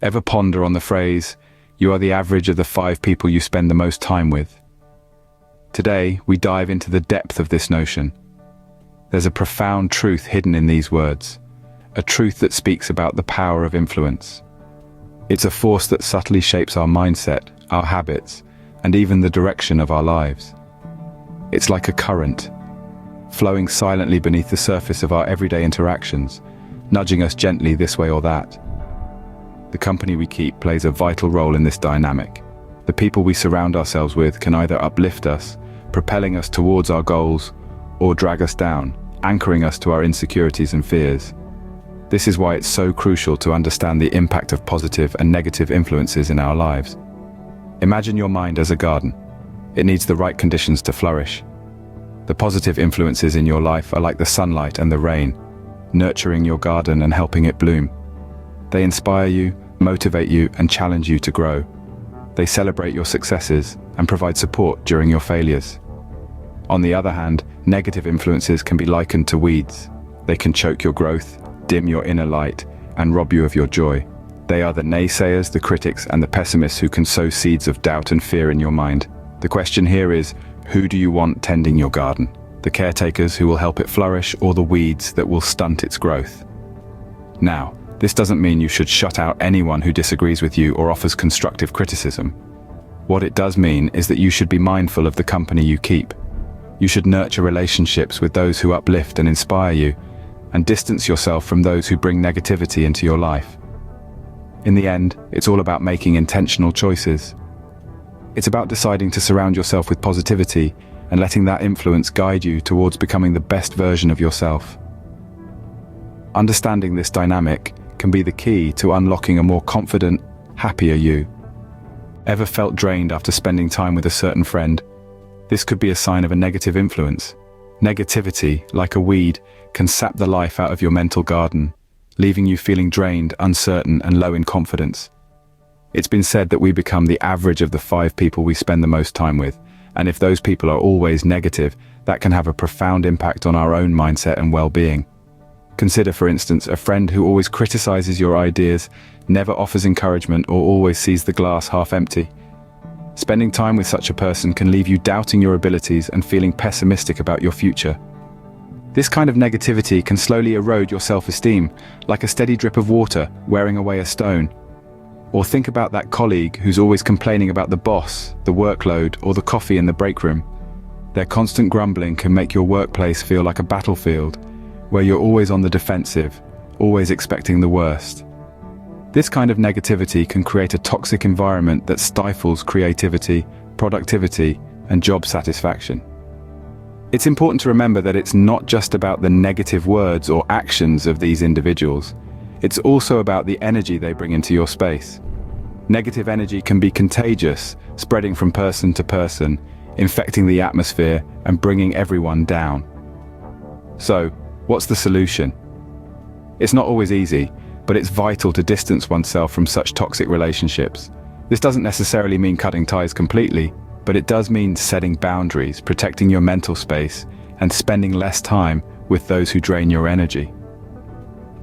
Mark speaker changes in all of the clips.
Speaker 1: Ever ponder on the phrase, "You are the average of the 5 people you spend the most time with"? Today, we dive into the depth of this notion. There's a profound truth hidden in these words, a truth that speaks about the power of influence. It's a force that subtly shapes our mindset, our habits, and even the direction of our lives. It's like a current, flowing silently beneath the surface of our everyday interactions, nudging us gently this way or that. The company we keep plays a vital role in this dynamic. The people we surround ourselves with can either uplift us, propelling us towards our goals, or drag us down, anchoring us to our insecurities and fears. This is why it's so crucial to understand the impact of positive and negative influences in our lives. Imagine your mind as a garden. It needs the right conditions to flourish. The positive influences in your life are like the sunlight and the rain, nurturing your garden and helping it bloom. They inspire you, motivate you, and challenge you to grow. They celebrate your successes and provide support during your failures. On the other hand, negative influences can be likened to weeds. They can choke your growth, dim your inner light, and rob you of your joy. They are the naysayers, the critics, and the pessimists who can sow seeds of doubt and fear in your mind. The question here is, who do you want tending your garden? The caretakers who will help it flourish, or the weeds that will stunt its growth? Now, this doesn't mean you should shut out anyone who disagrees with you or offers constructive criticism. What it does mean is that you should be mindful of the company you keep. You should nurture relationships with those who uplift and inspire you, and distance yourself from those who bring negativity into your life. In the end, it's all about making intentional choices. It's about deciding to surround yourself with positivity and letting that influence guide you towards becoming the best version of yourself. Understanding this dynamic can be the key to unlocking a more confident, happier you. Ever felt drained after spending time with a certain friend? This could be a sign of a negative influence. Negativity, like a weed, can sap the life out of your mental garden, leaving you feeling drained, uncertain, and low in confidence. It's been said that we become the average of the 5 people we spend the most time with, and if those people are always negative, that can have a profound impact on our own mindset and well-being. Consider, for instance, a friend who always criticizes your ideas, never offers encouragement, or always sees the glass half empty. Spending time with such a person can leave you doubting your abilities and feeling pessimistic about your future. This kind of negativity can slowly erode your self-esteem, like a steady drip of water wearing away a stone. Or think about that colleague who's always complaining about the boss, the workload, or the coffee in the break room. Their constant grumbling can make your workplace feel like a battlefield, where you're always on the defensive, always expecting the worst. This kind of negativity can create a toxic environment that stifles creativity, productivity, and job satisfaction. It's important to remember that it's not just about the negative words or actions of these individuals. It's also about the energy they bring into your space. Negative energy can be contagious, spreading from person to person, infecting the atmosphere and bringing everyone down. So, what's the solution? It's not always easy, but it's vital to distance oneself from such toxic relationships. This doesn't necessarily mean cutting ties completely, but it does mean setting boundaries, protecting your mental space, and spending less time with those who drain your energy.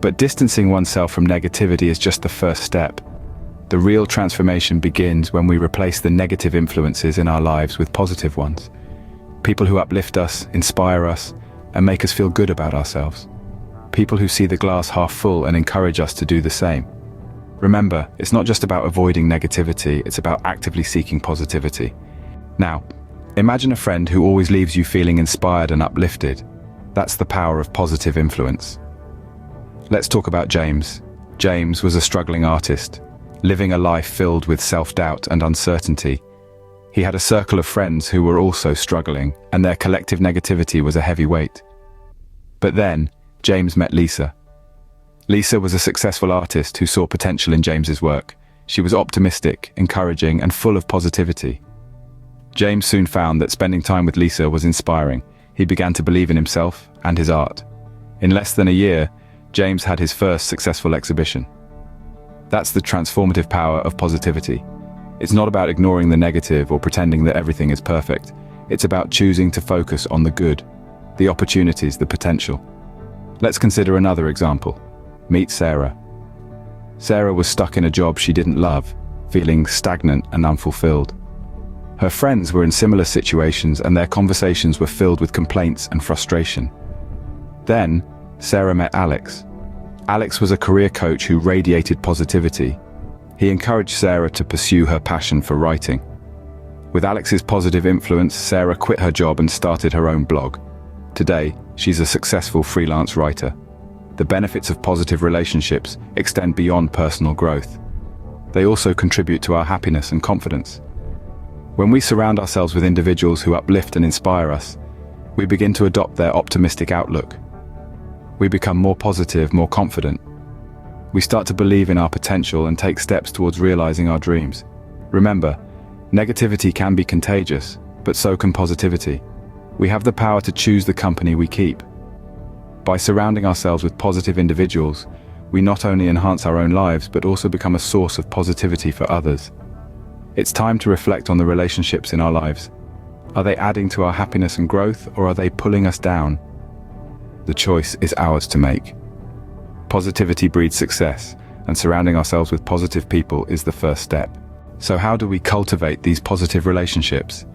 Speaker 1: But distancing oneself from negativity is just the first step. The real transformation begins when we replace the negative influences in our lives with positive ones. People who uplift us, inspire us, and make us feel good about ourselves. People who see the glass half full and encourage us to do the same. Remember, it's not just about avoiding negativity, it's about actively seeking positivity. Now, imagine a friend who always leaves you feeling inspired and uplifted. That's the power of positive influence. Let's talk about James. James was a struggling artist, living a life filled with self-doubt and uncertainty. He had a circle of friends who were also struggling, and their collective negativity was a heavy weight. But then, James met Lisa. Lisa was a successful artist who saw potential in James's work. She was optimistic, encouraging, and full of positivity. James soon found that spending time with Lisa was inspiring. He began to believe in himself and his art. In less than a year, James had his first successful exhibition. That's the transformative power of positivity. It's not about ignoring the negative or pretending that everything is perfect. It's about choosing to focus on the good, the opportunities, the potential. Let's consider another example. Meet Sarah. Sarah was stuck in a job she didn't love, feeling stagnant and unfulfilled. Her friends were in similar situations and their conversations were filled with complaints and frustration. Then, Sarah met Alex. Alex was a career coach who radiated positivity. He encouraged Sarah to pursue her passion for writing. With Alex's positive influence, Sarah quit her job and started her own blog. Today, she's a successful freelance writer. The benefits of positive relationships extend beyond personal growth. They also contribute to our happiness and confidence. When we surround ourselves with individuals who uplift and inspire us, we begin to adopt their optimistic outlook. We become more positive, more confident. We start to believe in our potential and take steps towards realizing our dreams. Remember, negativity can be contagious, but so can positivity. We have the power to choose the company we keep. By surrounding ourselves with positive individuals, we not only enhance our own lives, but also become a source of positivity for others. It's time to reflect on the relationships in our lives. Are they adding to our happiness and growth, or are they pulling us down? The choice is ours to make. Positivity breeds success, and surrounding ourselves with positive people is the first step. So how do we cultivate these positive relationships?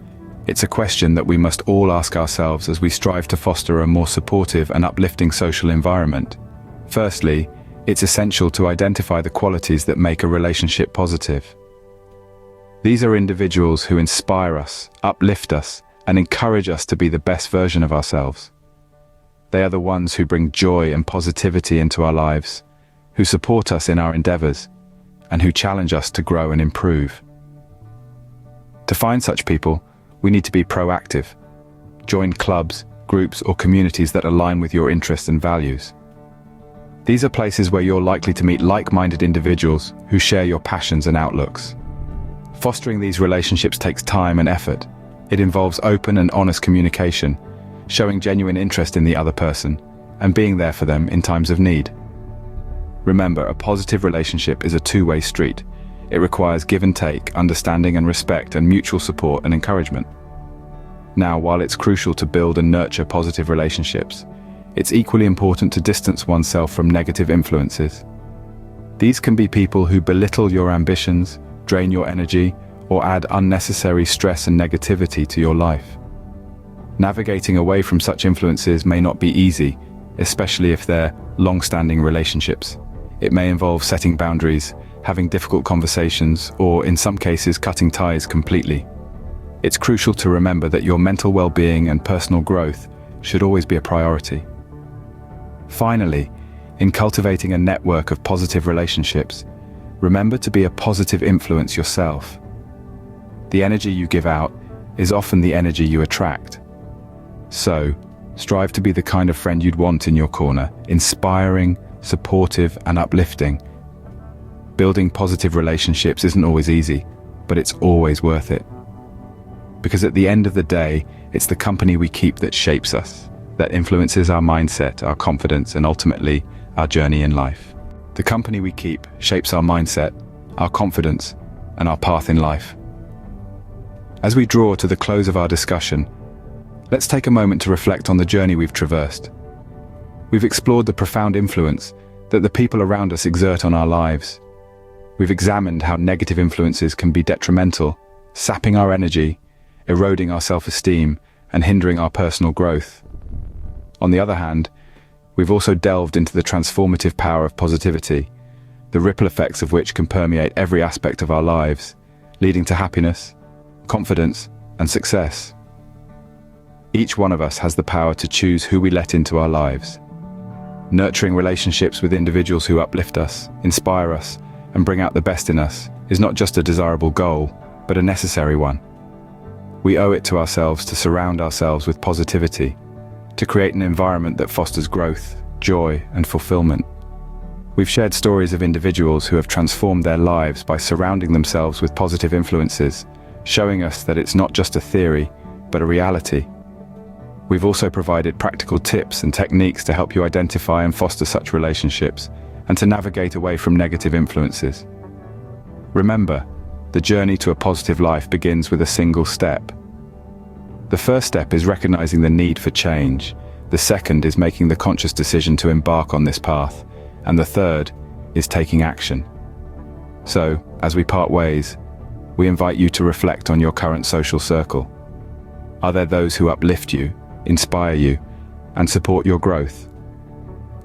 Speaker 1: It's a question that we must all ask ourselves as we strive to foster a more supportive and uplifting social environment. Firstly, it's essential to identify the qualities that make a relationship positive. These are individuals who inspire us, uplift us, and encourage us to be the best version of ourselves. They are the ones who bring joy and positivity into our lives, who support us in our endeavors, and who challenge us to grow and improve. To find such people, we need to be proactive. Join clubs, groups, or communities that align with your interests and values. These are places where you're likely to meet like-minded individuals who share your passions and outlooks. Fostering these relationships takes time and effort. It involves open and honest communication, showing genuine interest in the other person, and being there for them in times of need. Remember, a positive relationship is a two-way street. It requires give and take, understanding and respect, and mutual support and encouragement. Now, while it's crucial to build and nurture positive relationships, it's equally important to distance oneself from negative influences. These can be people who belittle your ambitions, drain your energy, or add unnecessary stress and negativity to your life. Navigating away from such influences may not be easy, especially if they're long-standing relationships. It may involve setting boundaries, having difficult conversations, or in some cases cutting ties completely. It's crucial to remember that your mental well-being and personal growth should always be a priority. Finally, in cultivating a network of positive relationships, remember to be a positive influence yourself. The energy you give out is often the energy you attract. So, strive to be the kind of friend you'd want in your corner, inspiring, supportive, and uplifting. Building positive relationships isn't always easy, but it's always worth it. Because at the end of the day, it's the company we keep that shapes us, that influences our mindset, our confidence, and ultimately, our journey in life. The company we keep shapes our mindset, our confidence, and our path in life. As we draw to the close of our discussion, let's take a moment to reflect on the journey we've traversed. We've explored the profound influence that the people around us exert on our lives. We've examined how negative influences can be detrimental, sapping our energy, eroding our self-esteem, and hindering our personal growth. On the other hand, we've also delved into the transformative power of positivity, the ripple effects of which can permeate every aspect of our lives, leading to happiness, confidence, and success. Each one of us has the power to choose who we let into our lives. Nurturing relationships with individuals who uplift us, inspire us, and bring out the best in us is not just a desirable goal, but a necessary one. We owe it to ourselves to surround ourselves with positivity, to create an environment that fosters growth, joy, and fulfillment. We've shared stories of individuals who have transformed their lives by surrounding themselves with positive influences, showing us that it's not just a theory, but a reality. We've also provided practical tips and techniques to help you identify and foster such relationships, and to navigate away from negative influences. Remember, the journey to a positive life begins with a single step. The first step is recognizing the need for change. The second is making the conscious decision to embark on this path. And the third is taking action. So, as we part ways, we invite you to reflect on your current social circle. Are there those who uplift you, inspire you, and support your growth?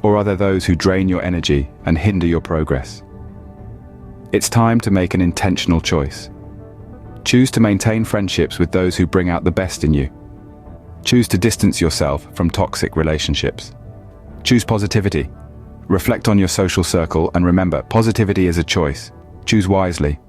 Speaker 1: Or are there those who drain your energy and hinder your progress? It's time to make an intentional choice. Choose to maintain friendships with those who bring out the best in you. Choose to distance yourself from toxic relationships. Choose positivity. Reflect on your social circle and remember, positivity is a choice. Choose wisely.